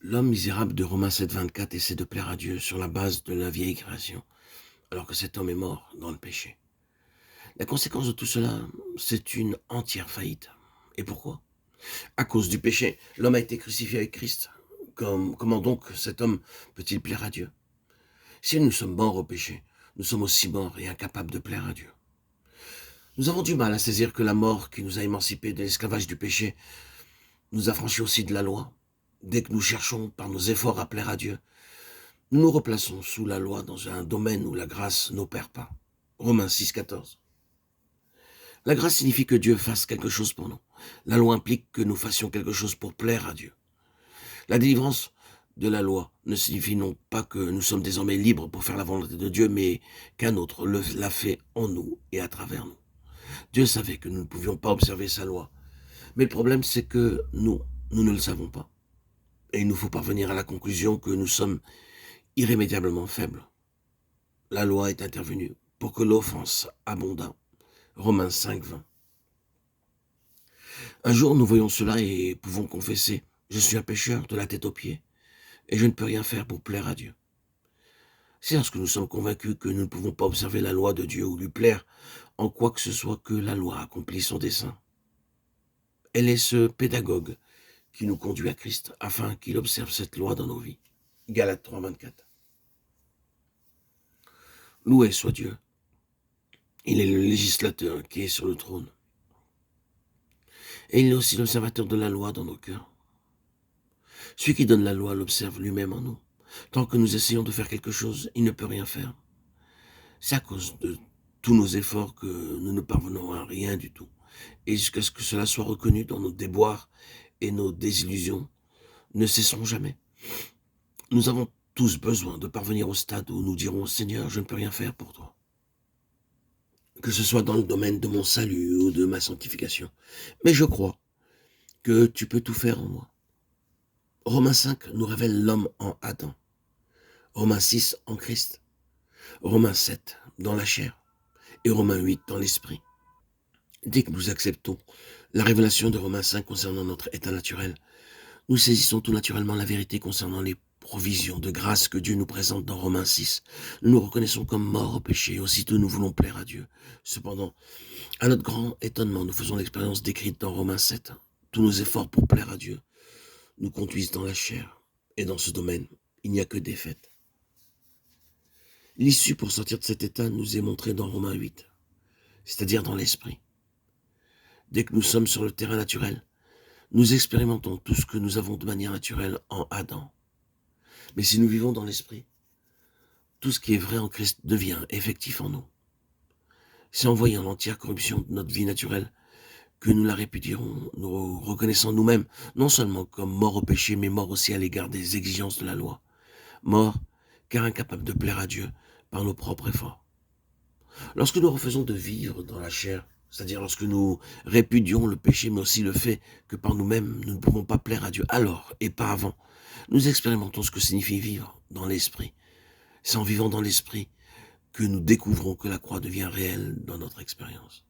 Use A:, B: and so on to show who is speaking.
A: L'homme misérable de Romains 7,24 essaie de plaire à Dieu sur la base de la vieille création, alors que cet homme est mort dans le péché. La conséquence de tout cela, c'est une entière faillite. Et pourquoi? À cause du péché. L'homme a été crucifié avec Christ. Comment donc cet homme peut-il plaire à Dieu? Si nous sommes morts au péché, nous sommes aussi morts et incapables de plaire à Dieu. Nous avons du mal à saisir que la mort qui nous a émancipés de l'esclavage du péché nous a franchis aussi de la loi. Dès que nous cherchons par nos efforts à plaire à Dieu, nous nous replaçons sous la loi dans un domaine où la grâce n'opère pas. Romains 6,14. La grâce signifie que Dieu fasse quelque chose pour nous. La loi implique que nous fassions quelque chose pour plaire à Dieu. La délivrance de la loi ne signifie non pas que nous sommes désormais libres pour faire la volonté de Dieu, mais qu'un autre l'a fait en nous et à travers nous. Dieu savait que nous ne pouvions pas observer sa loi. Mais le problème, c'est que nous ne le savons pas. Et il nous faut parvenir à la conclusion que nous sommes irrémédiablement faibles. La loi est intervenue pour que l'offense abondât. Romains 5,20. Un jour, nous voyons cela et pouvons confesser: je suis un pécheur de la tête aux pieds, et je ne peux rien faire pour plaire à Dieu. C'est lorsque nous sommes convaincus que nous ne pouvons pas observer la loi de Dieu ou lui plaire en quoi que ce soit que la loi accomplit son dessein. Elle est ce pédagogue qui nous conduit à Christ afin qu'il observe cette loi dans nos vies. Galates 3,24. Loué soit Dieu. Il est le législateur qui est sur le trône. Et il est aussi l'observateur de la loi dans nos cœurs. Celui qui donne la loi l'observe lui-même en nous. Tant que nous essayons de faire quelque chose, il ne peut rien faire. C'est à cause de tous nos efforts que nous ne parvenons à rien du tout. Et jusqu'à ce que cela soit reconnu dans nos déboires et nos désillusions, ne cesseront jamais. Nous avons tous besoin de parvenir au stade où nous dirons: Seigneur, je ne peux rien faire pour toi. Que ce soit dans le domaine de mon salut ou de ma sanctification. Mais je crois que tu peux tout faire en moi. Romains 5 nous révèle l'homme en Adam. Romains 6 en Christ. Romains 7 dans la chair. Et Romains 8 dans l'esprit. Dès que nous acceptons la révélation de Romains 5 concernant notre état naturel, nous saisissons tout naturellement la vérité concernant les provisions de grâce que Dieu nous présente dans Romains 6. Nous nous reconnaissons comme morts au péché, aussitôt nous voulons plaire à Dieu. Cependant, à notre grand étonnement, nous faisons l'expérience décrite dans Romains 7. Tous nos efforts pour plaire à Dieu nous conduisent dans la chair. Et dans ce domaine, il n'y a que défaite. L'issue pour sortir de cet état nous est montrée dans Romains 8, c'est-à-dire dans l'esprit. Dès que nous sommes sur le terrain naturel, nous expérimentons tout ce que nous avons de manière naturelle en Adam. Mais si nous vivons dans l'esprit, tout ce qui est vrai en Christ devient effectif en nous. C'est en voyant l'entière corruption de notre vie naturelle que nous la répudierons, nous reconnaissant nous-mêmes non seulement comme morts au péché, mais morts aussi à l'égard des exigences de la loi. Morts car incapables de plaire à Dieu par nos propres efforts. Lorsque nous refaisons de vivre dans la chair, c'est-à-dire lorsque nous répudions le péché, mais aussi le fait que par nous-mêmes, nous ne pouvons pas plaire à Dieu, alors et pas avant, nous expérimentons ce que signifie vivre dans l'esprit. C'est en vivant dans l'esprit que nous découvrons que la croix devient réelle dans notre expérience.